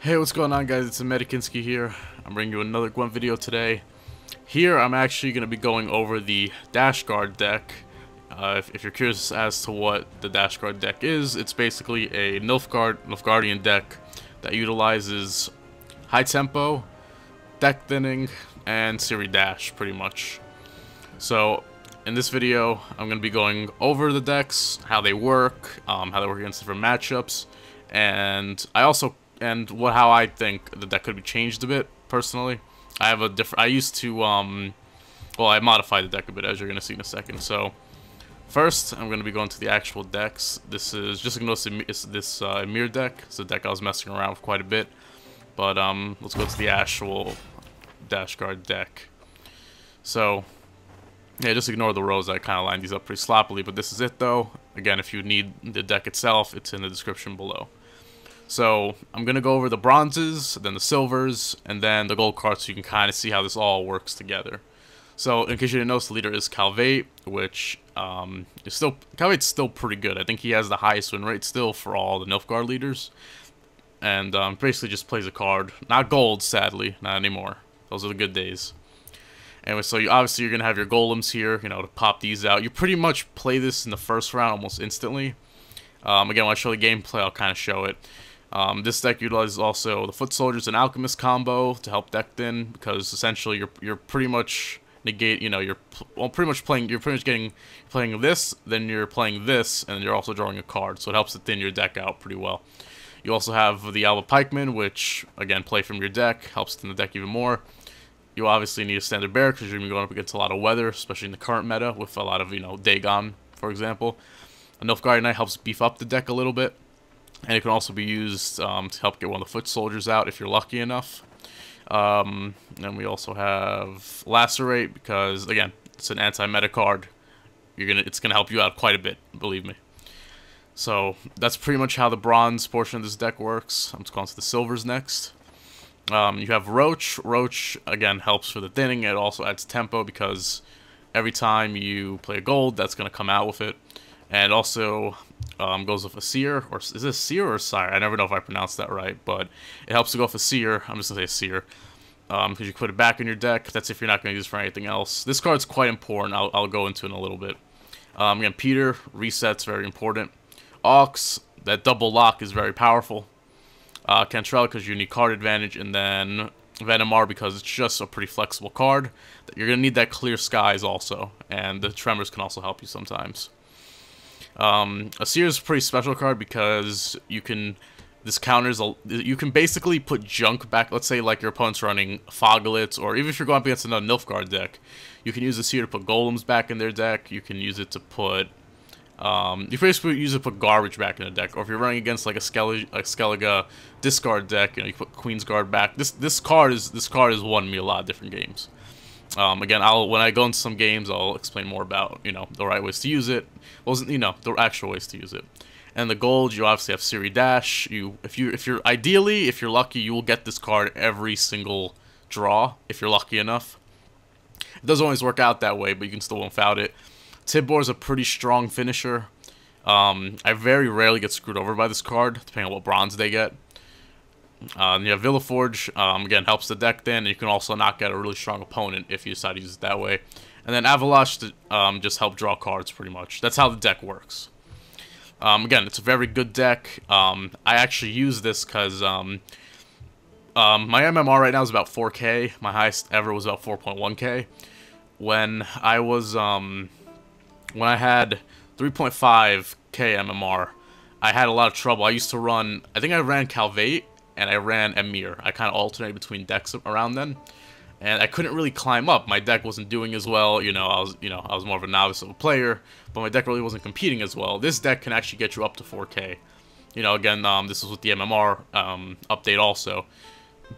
Hey, what's going on, guys? It's Medikinski here. I'm bringing you another Gwent video today. Here, I'm actually going to be going over the Dashgaard deck. If you're curious as to what the Dashgaard deck is, it's basically a Nilfgaardian deck that utilizes high tempo, deck thinning, and Siri Dash, pretty much. So, in this video, I'm going to be going over the decks, how they work against different matchups, and how I think the deck could be changed a bit, personally. I modified the deck a bit, as you're going to see in a second. So, first, I'm going to be going to the actual decks. This is, just ignore this Emir deck. It's a deck I was messing around with quite a bit. But, let's go to the actual Dashgaard deck. So, yeah, just ignore the rows. I kind of lined these up pretty sloppily, but this is it, though. Again, if you need the deck itself, it's in the description below. So, I'm going to go over the bronzes, then the silvers, and then the gold cards so you can kind of see how this all works together. So, in case you didn't notice, the leader is Calvate, which Calvate's still pretty good. I think he has the highest win rate still for all the Nilfgaard leaders. And basically just plays a card. Not gold, sadly. Not anymore. Those are the good days. Anyway, so obviously you're going to have your golems here, to pop these out. You pretty much play this in the first round almost instantly. Again, when I show the gameplay, I'll kind of show it. This deck utilizes also the Foot Soldiers and Alchemist combo to help deck thin, because essentially you're pretty much you're playing this, then you're playing this, and you're also drawing a card, so it helps to thin your deck out pretty well. You also have the Alba Pikeman, which again play from your deck, helps thin the deck even more. You obviously need a standard bear because you're going to be going up against a lot of weather, especially in the current meta with a lot of Dagon, for example. A Nilfgaardian Knight helps beef up the deck a little bit. And it can also be used to help get one of the Foot Soldiers out if you're lucky enough. And we also have Lacerate because, again, it's an anti-meta card. It's gonna help you out quite a bit, believe me. So that's pretty much how the bronze portion of this deck works. I'm just going to the silvers next. You have Roach. Roach, again, helps for the thinning. It also adds tempo because every time you play a gold, that's going to come out with it. And it also goes with a Seer, or is this Seer or Sire? I never know if I pronounced that right, but it helps to go with a Seer. I'm just going to say Seer, because you put it back in your deck. That's if you're not going to use it for anything else. This card's quite important. I'll go into it in a little bit. Again, Peter, reset's very important. Aux, that double lock is very powerful. Cantrell, because you need card advantage, and then Venomar, because it's just a pretty flexible card. You're going to need that Clear Skies also, and the Tremors can also help you sometimes. A Seer is a pretty special card because you can basically put junk back. Let's say like your opponent's running Foglets, or even if you're going up against another Nilfgaard deck, you can use a Seer to put golems back in their deck. You can use it to put you basically use it to put garbage back in the deck, or if you're running against like a Skellige discard deck, you put Queen's Guard back. This card has won me a lot of different games. Again, when I go into some games, I'll explain more about the right ways to use it. The actual ways to use it. And the gold, you obviously have Siri Dash. If you're lucky, you will get this card every single draw if you're lucky enough. It doesn't always work out that way, but you can still win without it. Tibor is a pretty strong finisher. I very rarely get screwed over by this card, depending on what bronze they get. You have Villaforge, again, helps the deck then, and you can also knock out a really strong opponent if you decide to use it that way. And then Avalash to just help draw cards, pretty much. That's how the deck works. Again, it's a very good deck. I actually use this because my MMR right now is about 4K. My highest ever was about 4.1K. When I had 3.5K MMR, I had a lot of trouble. I used to run, I think I ran Calvate, and I ran Emir. I kind of alternated between decks around then, and I couldn't really climb up. My deck wasn't doing as well. I was more of a novice of a player, but my deck really wasn't competing as well. This deck can actually get you up to 4K. Again, this is with the MMR update also.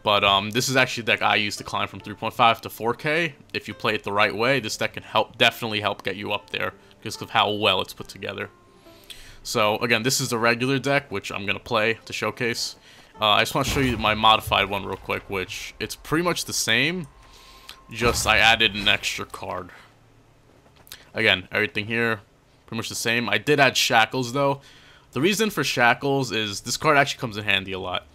But this is actually a deck I use to climb from 3.5 to 4K. If you play it the right way, this deck can definitely help get you up there because of how well it's put together. So again, this is the regular deck, which I'm going to play to showcase. I just want to show you my modified one real quick, which it's pretty much the same, just I added an extra card. Again, everything here, pretty much the same. I did add Shackles, though. The reason for Shackles is this card actually comes in handy a lot.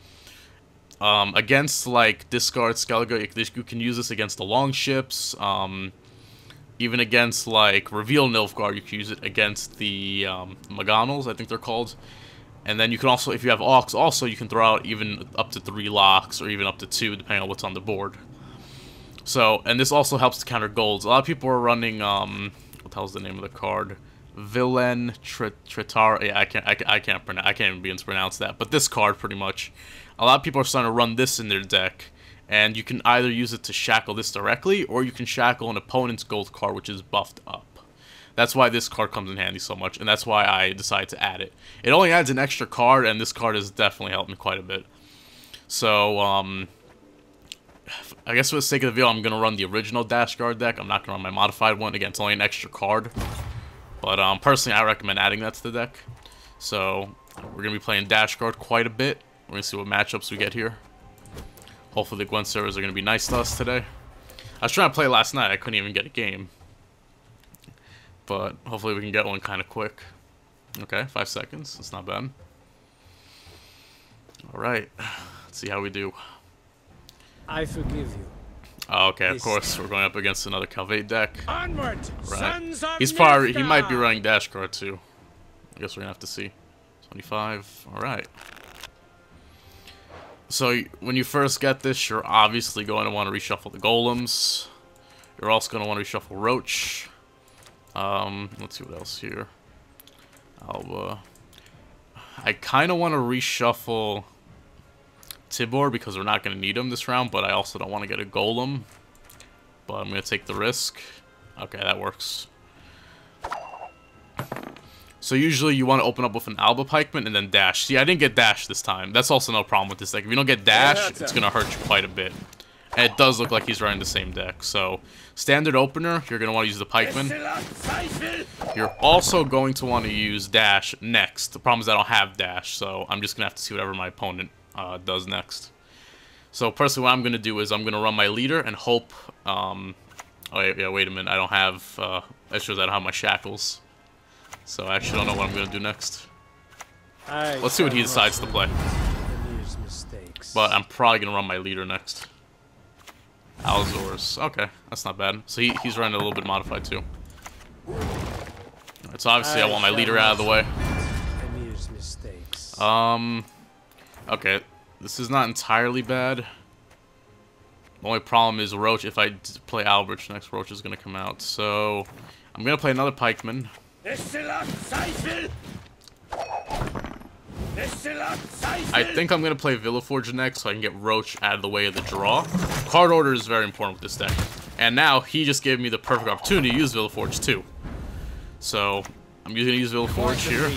Against, like, Discard Skellige, you can use this against the Longships. Even against, like, Reveal Nilfgaard, you can use it against the Magonals, I think they're called. And then you can also, if you have Auks, also you can throw out even up to 3 locks, or even up to 2, depending on what's on the board. So, and this also helps to counter golds. A lot of people are running, what the hell's the name of the card? Villain Tritar. Yeah, I can't even begin to pronounce that. But this card, pretty much, a lot of people are starting to run this in their deck, and you can either use it to shackle this directly, or you can shackle an opponent's gold card, which is buffed up. That's why this card comes in handy so much, and that's why I decided to add it. It only adds an extra card, and this card has definitely helped me quite a bit. So, I guess for the sake of the video, I'm going to run the original Dashguard deck. I'm not going to run my modified one. Again, it's only an extra card. But personally, I recommend adding that to the deck. So, we're going to be playing Dashguard quite a bit. We're going to see what matchups we get here. Hopefully the Gwent servers are going to be nice to us today. I was trying to play last night. I couldn't even get a game. But hopefully we can get one kind of quick. Okay, 5 seconds. That's not bad. Alright. Let's see how we do. I forgive you. Oh, okay, of course. We're going up against another Calvate deck. Onward, right. He might be running Dashguard too. I guess we're going to have to see. 25. Alright. So, when you first get this, you're obviously going to want to reshuffle the Golems. You're also going to want to reshuffle Roach. Let's see what else here. I kind of want to reshuffle Tibor because we're not going to need him this round, but I also don't want to get a Golem. But I'm going to take the risk. Okay, that works. So usually you want to open up with an Alba Pikeman and then dash. See, I didn't get dash this time. That's also no problem with this deck. If you don't get dash, it's going to hurt you quite a bit. And it does look like he's running the same deck. So, standard opener, you're going to want to use the Pikeman. You're also going to want to use dash next. The problem is I don't have dash, so I'm just going to have to see whatever my opponent does next. So, personally, what I'm going to do is I'm going to run my leader and hope... oh, yeah, wait a minute. I don't have... that shows I don't have my shackles. So, I actually don't know what I'm going to do next. Let's see what he decides to play. But I'm probably going to run my leader next. Alzors. Okay, that's not bad. So he's running a little bit modified too. Alright, so obviously I want my leader out of the way. Okay, this is not entirely bad. The only problem is Roach. If I play Albrecht next, Roach is going to come out. So I'm going to play another Pikeman. I think I'm going to play Villaforge next so I can get Roach out of the way of the draw. Card order is very important with this deck. And now, he just gave me the perfect opportunity to use Villaforge too. So, I'm going to use Villaforge here.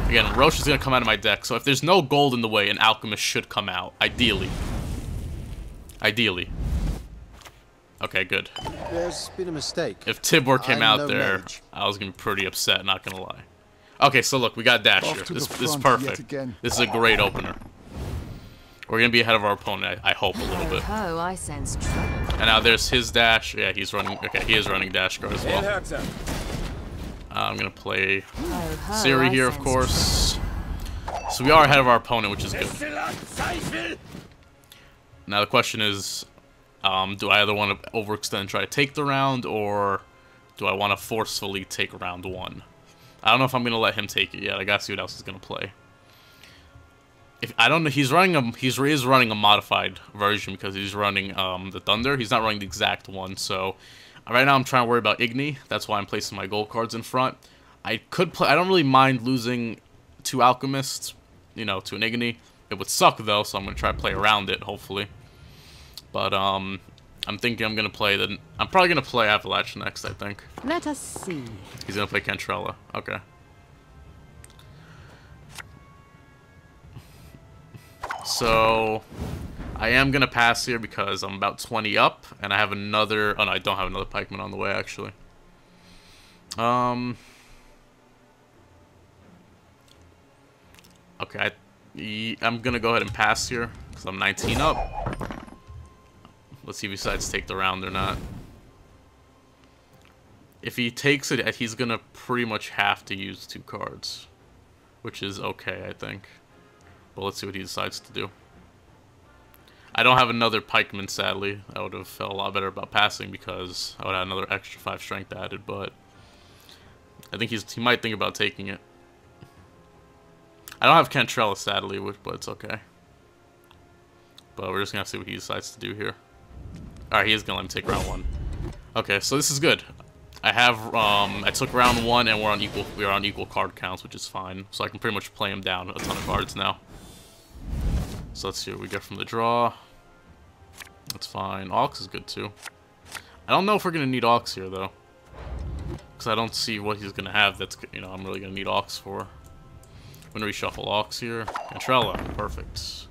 Again, Roach is going to come out of my deck. So if there's no gold in the way, an Alchemist should come out. Ideally. Ideally. Okay, good. There's been a mistake. If Tibor came out there, I was going to be pretty upset, not going to lie. Okay, so look, we got dash here. This is perfect. This is a great opener. We're gonna be ahead of our opponent, I hope, a little bit. Oh, I sense trouble. And now there's his dash. Yeah, he's running. Okay, he is running Dashguard as well. I'm gonna play Siri here, of course. So we are ahead of our opponent, which is good. Now the question is, do I either want to overextend and try to take the round, or do I want to forcefully take round 1? I don't know if I'm gonna let him take it yet. I gotta see what else he's gonna play. If I don't know, he's running a modified version because he's running the Thunder. He's not running the exact one. So right now I'm trying to worry about Igni. That's why I'm placing my gold cards in front. I could play. I don't really mind losing 2 Alchemists, you know, to an Igni. It would suck though, so I'm gonna try to play around it, hopefully. But I'm thinking I'm probably gonna play Avalanche next, I think. Let us see. He's gonna play Cantrella. Okay. So I am gonna pass here because I'm about 20 up, and I have another. Oh no, I don't have another Pikeman on the way actually. Okay, I'm gonna go ahead and pass here because I'm 19 up. Let's see if he decides to take the round or not. If he takes it, he's gonna pretty much have to use 2 cards, which is okay, I think. But let's see what he decides to do. I don't have another pikeman, sadly. I would have felt a lot better about passing because I would have another extra 5 strength added, but I think he might think about taking it. I don't have Cantrella, sadly, but it's okay. But we're just gonna have to see what he decides to do here. Alright, he is gonna let me take round 1. Okay, so this is good. I took round 1 and we're on equal card counts, which is fine. So I can pretty much play him down a ton of cards now. So let's see what we get from the draw. That's fine. Ox is good too. I don't know if we're gonna need Ox here though, because I don't see what he's gonna have that's, you know, I'm really gonna need Ox for. I'm gonna reshuffle Ox here. Cantrella, perfect.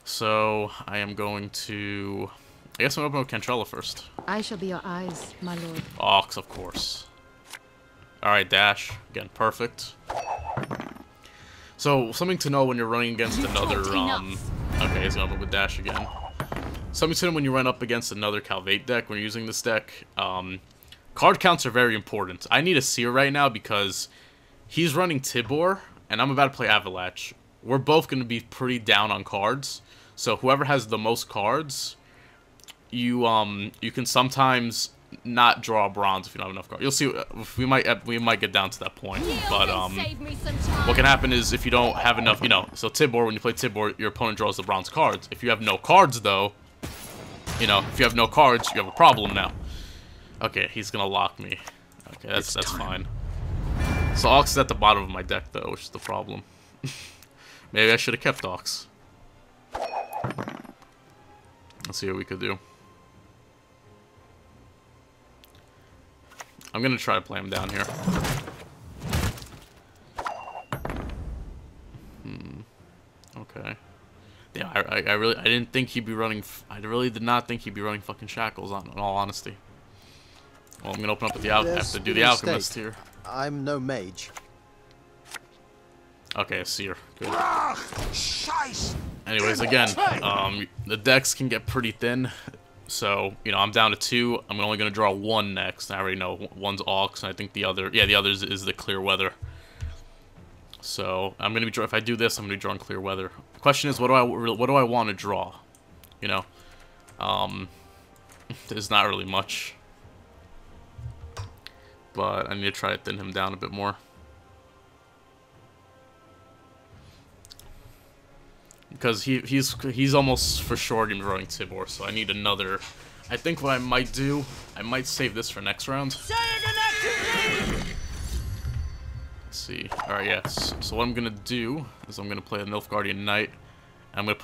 So I am going to, I guess I'm gonna open with Cantrella first. I shall be your eyes, my lord. Ox, of course. Alright, Dash. Again, perfect. So, something to know when you're running against another, okay, he's gonna open with Dash again. Something to know when you run up against another Calvate deck, when you're using this deck, card counts are very important. I need a Seer right now because he's running Tibor, and I'm about to play Avalanche. We're both gonna be pretty down on cards, so whoever has the most cards, you can sometimes not draw a bronze if you don't have enough cards. You'll see, we might get down to that point, but what can happen is if you don't have enough, you know, so Tibor, when you play Tibor, your opponent draws the bronze cards. If you have no cards though, you know, if you have no cards, you have a problem now. Okay, he's gonna lock me. Okay, that's fine. So Ox is at the bottom of my deck though, which is the problem. Maybe I should have kept Ox. Let's see what we could do. I'm gonna try to play him down here. Okay. Yeah, I didn't think he'd be running. I really did not think he'd be running fucking Shackles on. In all honesty. Well, I'm gonna open up with the I have to do the Alchemist here. I'm no mage. Okay, Seer. Good. Anyways, again, the decks can get pretty thin. So, you know, I'm down to 2. I'm only going to draw 1 next. I already know one's Ox, and I think the other, yeah, the other is the Clear Weather. So, I'm going to be, if I do this, I'm going to be drawing Clear Weather. The question is, what do I want to draw? You know, there's not really much. But I need to try to thin him down a bit more. Because he's almost for sure going to be running Tibor, so I need another. I think what I might do, I might save this for next round. Let's see. Alright, yes. So what I'm gonna do is I'm gonna play a Nilfgaardian Knight. And I'm gonna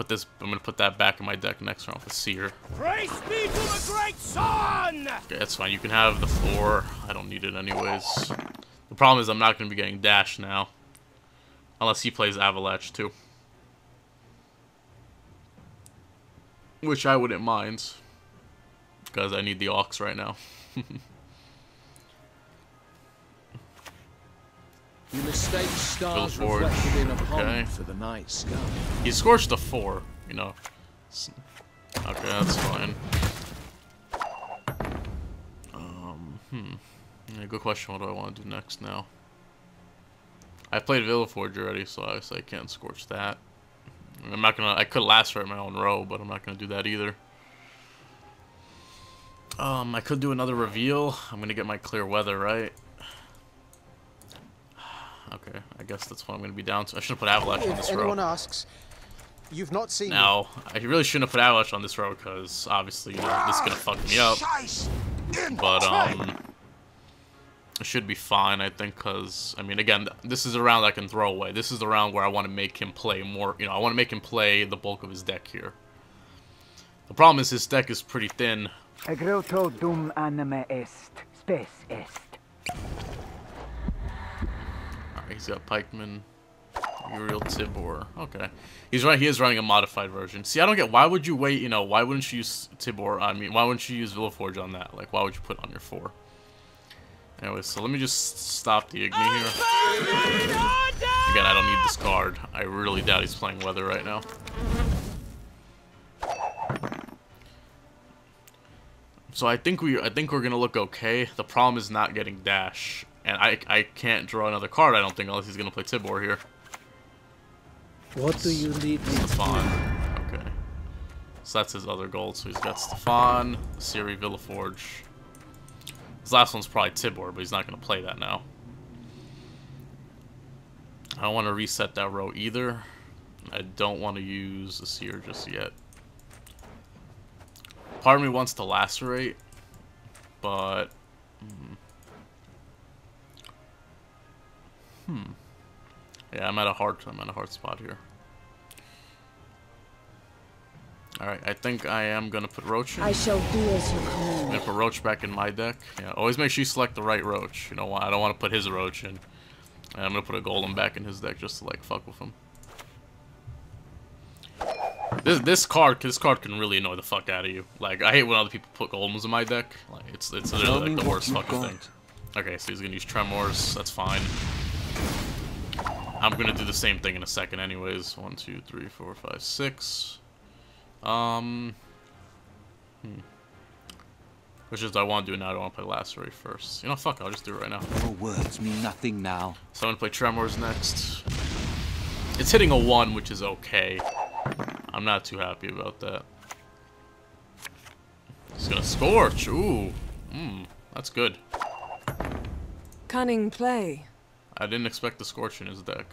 put that back in my deck next round with Seer. Praise be to the great sun! Okay, that's fine. You can have the 4. I don't need it anyways. The problem is I'm not gonna be getting Dash now. Unless he plays Avalanche too. Which I wouldn't mind, because I need the Ox right now. You mistake stars reflected in a pond for the night sky. He scorched a 4, you know. Okay, that's fine. Yeah, good question. What do I want to do next now? I played Villaforge already, so obviously I can't scorch that. I'm not gonna. I could last right my own row, but I'm not gonna do that either. I could do another reveal. I'm gonna get my Clear Weather, right? Okay, I guess that's what I'm gonna be down to. I should have put Avalanche on this row. If anyone asks, you've not seen. No, I really shouldn't have put Avalanche on this row because obviously, you know, this is gonna fuck me up. But it should be fine, I think, because, I mean, again, this is a round I can throw away. This is the round where I want to make him play more, you know, I want to make him play the bulk of his deck here. The problem is his deck is pretty thin. Agroto dum anime est, spes est. Alright, he's got Pikeman, Uriel Tibor. Okay. He's right, he is running a modified version. See, I don't get, why would you wait, you know, why wouldn't you use Tibor, I mean, why wouldn't you use Villaforge on that? Like, why would you put on your 4? Anyway, so let me just stop the Igni here. Again, I don't need this card. I really doubt he's playing Weather right now. So I think we're gonna look okay. The problem is not getting Dash, and I can't draw another card. I don't think unless he's gonna play Tibor here. What do you need me to do? Fine. Okay. So that's his other gold. So he's got Stefan, Ciri, Villaforge. His last one's probably Tibor, but he's not going to play that now. I don't want to reset that row either. I don't want to use a seer just yet. Part of me wants to lacerate, but yeah, I'm at a hard spot here. All right, I think I am gonna put Roach in. I shall do as you command. I'm gonna put Roach back in my deck. Yeah, always make sure you select the right Roach. You know why? I don't want to put his Roach in. And I'm gonna put a Golem back in his deck just to like fuck with him. This card can really annoy the fuck out of you. Like, I hate when other people put Golems in my deck. Like, it's literally like the worst fucking thing. Okay, so he's gonna use Tremors. That's fine. I'm gonna do the same thing in a second, anyways. 1, 2, 3, 4, 5, 6. Which is I want to do now. I don't want to play Lacerate first. You know, fuck. I'll just do it right now. Your words mean nothing now. So I'm gonna play Tremors next. It's hitting a 1, which is okay. I'm not too happy about that. He's gonna Scorch. Ooh. That's good. Cunning play. I didn't expect the Scorch in his deck.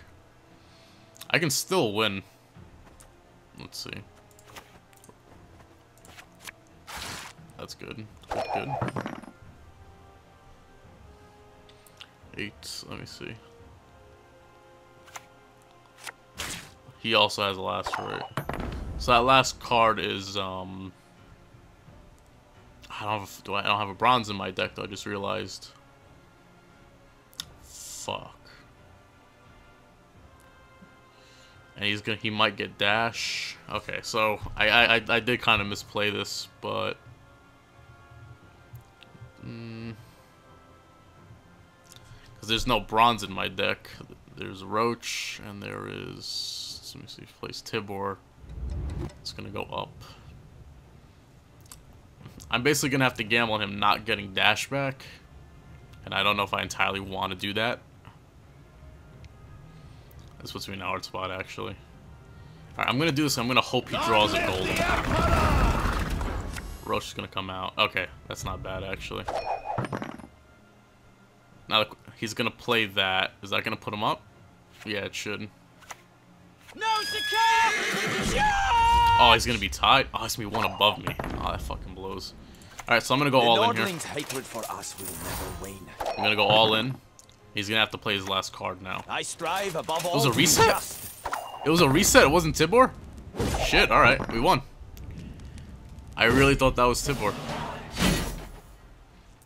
I can still win. Let's see. That's good. Good. 8. Let me see. He also has a Lacerate. So that last card is I don't have a bronze in my deck though. I just realized. Fuck. And he might get dash. Okay, so I did kind of misplay this, but because there's no bronze in my deck. There's Roach and there is, let me see if he plays Tibor. It's gonna go up. I'm basically gonna have to gamble on him not getting dash back, and I don't know if I entirely want to do that. This puts me in a hard spot, actually. Alright, I'm gonna do this. I'm gonna hope he draws a Golem. Roach is gonna come out. Okay, that's not bad, actually. Now he's gonna play that. Is that gonna put him up? Yeah, it should. Oh, he's gonna be tied. Oh, he's gonna be 1 above me. Oh, that fucking blows. Alright, so I'm gonna go all in here. Hatred for us will never wane. I'm gonna go all in. He's gonna have to play his last card now. I strive above all. It was a reset? It was a reset? It wasn't Tibor? Shit, alright, we won. I really thought that was Tibor.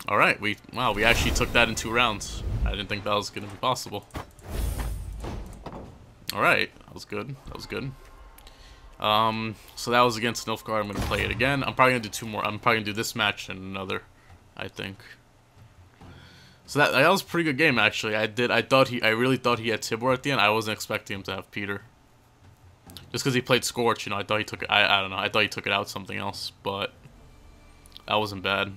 Alright, we actually took that in 2 rounds. I didn't think that was gonna be possible. Alright, that was good. That was good. So that was against Nilfgaard. I'm gonna play it again. I'm probably gonna do 2 more. I'm probably gonna do this match and another, I think. So that was a pretty good game, actually. I really thought he had Tibor at the end. I wasn't expecting him to have Peter. Just because he played Scorch, you know, I thought he took it. I don't know. I thought he took it out something else, but that wasn't bad.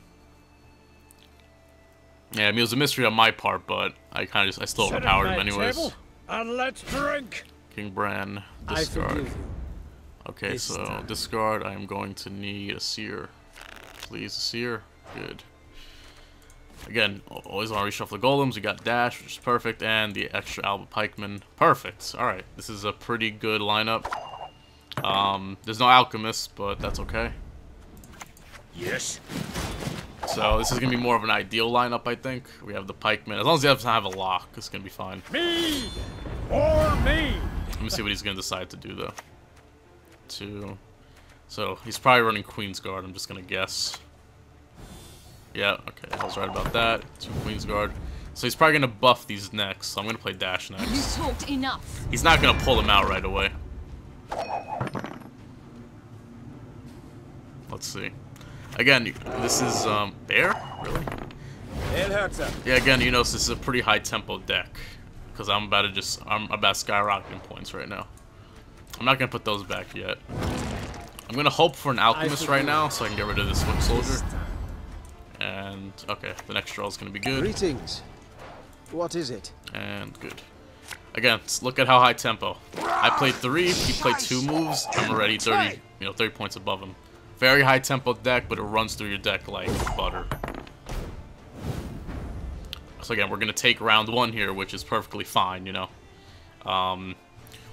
Yeah, I mean, it was a mystery on my part, but I still overpowered him anyways. And let's drink. King Bran, discard. Okay, so discard. I am going to need a seer. Please, a seer. Good. Again, always want to reshuffle the golems. We got dash, which is perfect, and the extra Alba Pikeman. Perfect. All right, this is a pretty good lineup. There's no alchemist, but that's okay. Yes. So this is gonna be more of an ideal lineup, I think. We have the pikeman. As long as he doesn't have a lock, it's gonna be fine. Me or me. Let me see what he's gonna decide to do though. 2. So he's probably running Queen's Guard. I'm just gonna guess. Yeah, okay, I was right about that. 2 Queen's Guard. So he's probably gonna buff these next. So I'm gonna play dash next. You talked enough. He's not gonna pull them out right away. Let's see. Again, this is Bear? Really? Yeah, again, you notice this is a pretty high tempo deck. Because I'm about skyrocketing points right now. I'm not gonna put those back yet. I'm gonna hope for an alchemist right now so I can get rid of this foot soldier. And okay, the next draw is gonna be good. Greetings. What is it? And good. Again, look at how high tempo. I played 3, he played 2 moves. I'm already 30 points above him. Very high tempo deck, but it runs through your deck like butter. So again, we're gonna take round 1 here, which is perfectly fine, you know.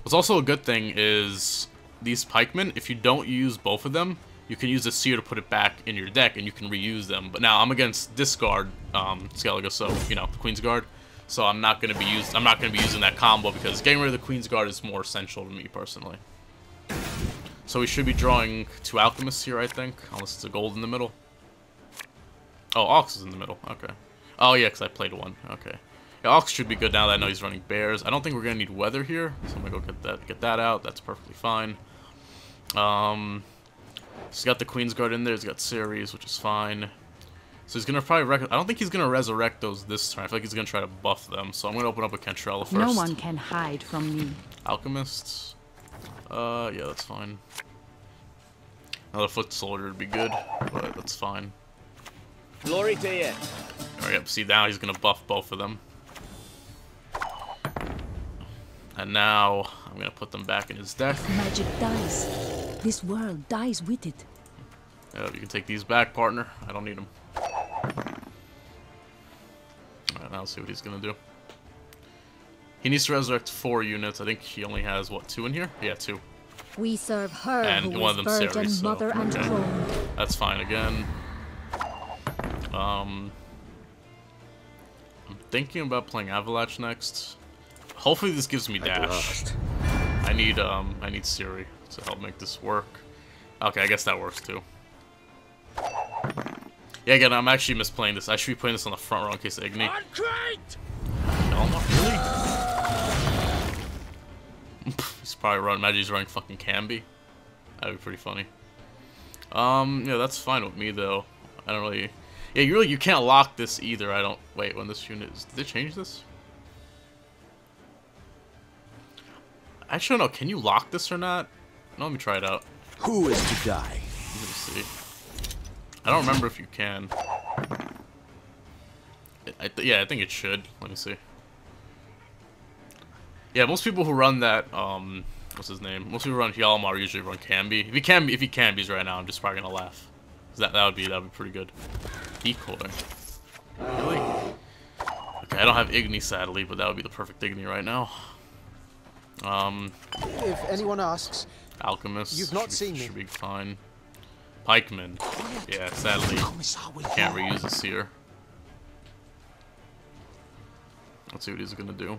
What's also a good thing is these pikemen, if you don't use both of them, you can use the seer to put it back in your deck and you can reuse them. But now I'm against Discard Skellige, so you know, Queen's Guard. So I'm not gonna be using that combo because getting rid of the Queen's Guard is more essential to me personally. So we should be drawing 2 Alchemists here, I think, unless it's a gold in the middle. Oh, Ox is in the middle. Okay. Oh yeah, because I played 1. Okay. Yeah, Ox should be good now that I know he's running bears. I don't think we're gonna need weather here, so I'm gonna go get that out. That's perfectly fine. He's got the Queen's Guard in there. He's got Ceres, which is fine. So he's gonna probably I don't think he's gonna resurrect those this turn. I feel like he's gonna try to buff them. So I'm gonna open up a Cantrella first. No one can hide from me. Alchemists. Yeah, that's fine. Another foot soldier would be good, but that's fine. Glory to you. Alright, yep, see now he's gonna buff both of them. And now I'm gonna put them back in his deck. Magic dies. This world dies with it. Yeah, you can take these back, partner. I don't need them. Alright, now let's see what he's gonna do. He needs to resurrect 4 units. I think he only has, what, 2 in here? Yeah, 2. We serve her And who one is of them's virgin, Ceres, so, mother and okay. throne. That's fine again. I'm thinking about playing Avalanche next. Hopefully this gives me dash. I need Siri to help make this work. Okay, I guess that works too. Yeah, again, I'm actually misplaying this. I should be playing this on the front row in case of Igni. No, not really. He's probably running. Imagine he's running fucking Camby. That'd be pretty funny. Yeah, that's fine with me though. I don't really. Yeah, you can't lock this either. I don't. Wait, when this unit is. Did they change this? Actually, no. Can you lock this or not? No, let me try it out. Who is to die? Let me see. I don't remember if you can. Yeah, I think it should. Let me see. Yeah, most people who run that, what's his name? Most people who run Hjalmar usually run Camby. If he Camby's right now, I'm just probably gonna laugh. That would be pretty good. Decoy. Really? Okay, I don't have Igni sadly, but that would be the perfect Igni right now. If anyone asks, Alchemist. You've not seen me. Should be fine. Pikeman. Yeah, sadly, can't reuse this here. Let's see what he's gonna do.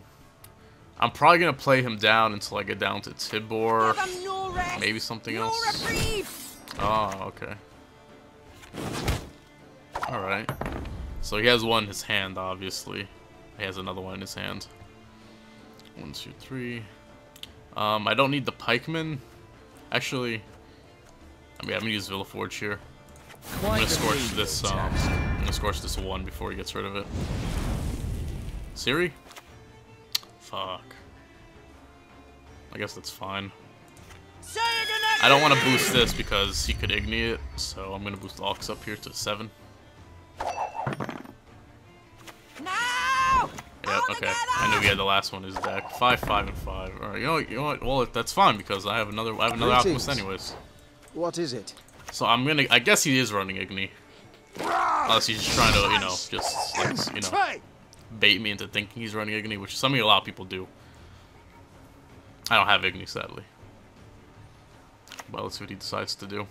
I'm probably gonna play him down until I get down to Tibor. Maybe something else. Oh, okay. Alright. So he has one in his hand, obviously. He has another one in his hand. 1, 2, 3. I don't need the pikeman. Actually, I'm gonna use Villaforge here. I'm gonna scorch this. I'm gonna scorch this 1 before he gets rid of it. Siri? Fuck. I guess that's fine. I don't want to boost this because he could Igni it, so I'm gonna boost Ox up here to 7. Yeah, okay. I knew he had the last one in his deck. 5, 5, and 5. Alright, you know what? Well, that's fine because I have another Alchemist anyways. What is it? So I'm gonna. I guess he is running Igni. Unless he's just trying to, you know, just like, you know, bait me into thinking he's running Igni, which is something a lot of people do. I don't have Igni, sadly. But let's see what he decides to do.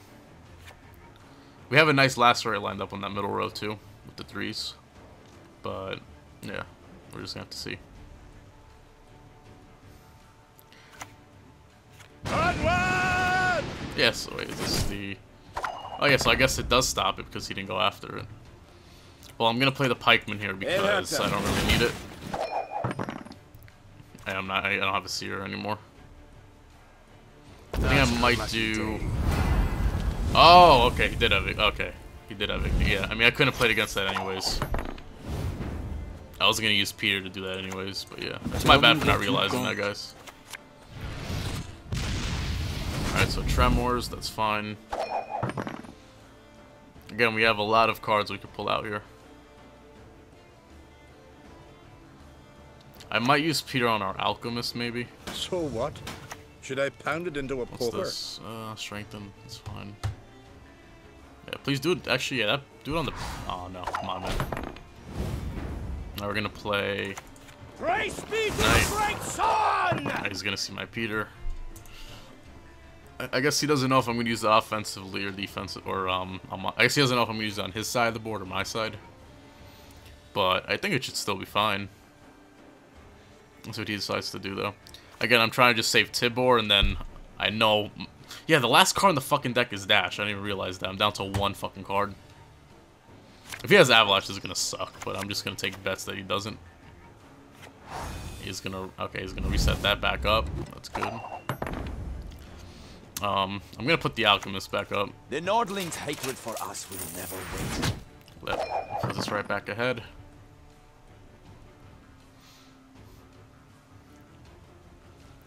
We have a nice lacerate lined up on that middle row too, with the 3s. But yeah. We're just gonna have to see. Onward! Yes, wait, is this the... Oh yeah, so I guess it does stop it because he didn't go after it. Well, I'm gonna play the pikeman here because I don't really need it. And I don't have a seer anymore. I think I might do... Oh, okay, he did have it. Okay, he did have it. Yeah, I mean, I couldn't have played against that anyways. I was gonna use Peter to do that anyways, but yeah. It's my bad for not realizing that, guys. Alright, so Tremors, that's fine. Again, we have a lot of cards we could pull out here. I might use Peter on our Alchemist, maybe. So what? Should I pound it into a What's pauper? this? Strengthen, that's fine. Yeah, please do it. Actually, yeah, do it on the... Oh, no. Come on, man. Now we're gonna play... Praise be to the great sun! Now he's gonna see my Peter. I guess he doesn't know if I'm gonna use it offensively or defensive, or I guess he doesn't know if I'm gonna use it on his side of the board or my side. But I think it should still be fine. That's what he decides to do, though. Again, I'm trying to just save Tibor, and then I know... Yeah, the last card in the fucking deck is Dash. I didn't even realize that. I'm down to 1 fucking card. If he has Avalanche, this is gonna suck, but I'm just gonna take bets that he doesn't. He's gonna... Okay, he's gonna reset that back up. That's good. I'm gonna put the Alchemist back up. The Nordling's hatred for us will never wait. Put this right back ahead.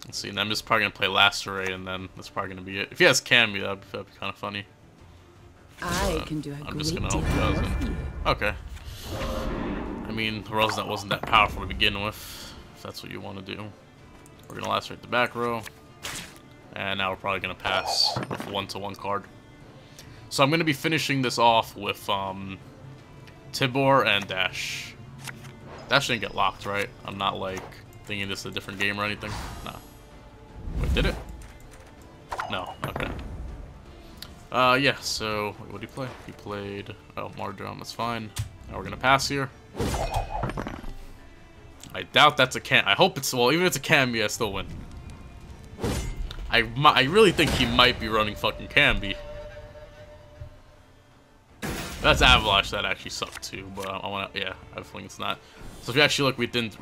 Let's see, and I'm just probably gonna play Lacerate, and then that's probably gonna be it. If he has Camby, that'd be kind of funny. I can do a I'm great just gonna deal hope he more doesn't. for you. Okay. I mean, Rosnet wasn't that powerful to begin with, if that's what you want to do. We're gonna Lacerate the back row, and now we're probably gonna pass with 1-to-1 card. So I'm gonna be finishing this off with Tibor and Dash. Dash didn't get locked, right? I'm not like thinking this is a different game or anything. Nah. Wait, did it? No. Okay. Yeah. So what did he play? He played Mardrum. That's fine. Now we're gonna pass here. I doubt that's a cam. I hope it's well. Even if it's a Camby, I still win. I really think he might be running fucking Camby. That's Avalanche. That actually sucked too. But I want to. Yeah, I think it's not. So if you actually look, we did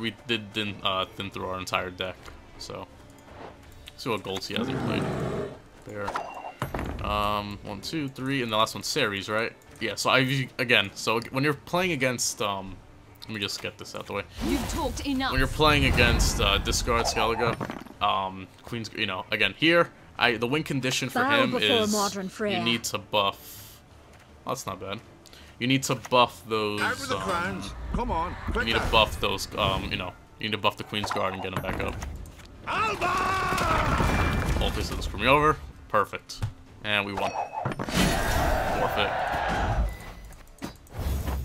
thin through our entire deck. So see what golds he hasn't played. There. 1, 2, 3, and the last one's Ceres, right? Yeah. So again. So when you're playing against let me just get this out the way. You've talked enough. When you're playing against Dashgaard Skellige, Queen's, you know, again here, the win condition for Bow him before is modern Freya. you need to buff. Oh, that's not bad. You need to buff those. Out with the crowns. Come on. You need to buff those. You know, you need to buff the Queen's Guard and get him back up. Alba! Ultis doesn't screw me over. Perfect. And we won. Forfeit.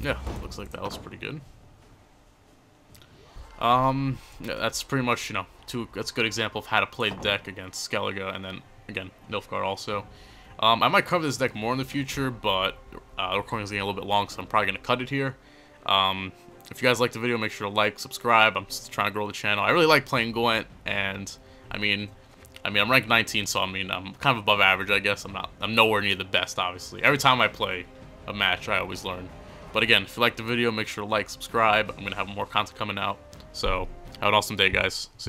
Yeah, looks like that was pretty good. Yeah, that's pretty much, you know, that's a good example of how to play the deck against Skellige, and then, again, Nilfgaard also. I might cover this deck more in the future, but the recording is getting a little bit long, so I'm probably going to cut it here. If you guys like the video, make sure to like, subscribe. I'm just trying to grow the channel. I really like playing Gwent, and, I mean, I'm ranked 19, so, I'm kind of above average, I guess. I'm nowhere near the best, obviously. Every time I play a match, I always learn. But again, if you like the video, make sure to like, subscribe. I'm going to have more content coming out. So, have an awesome day, guys. See you.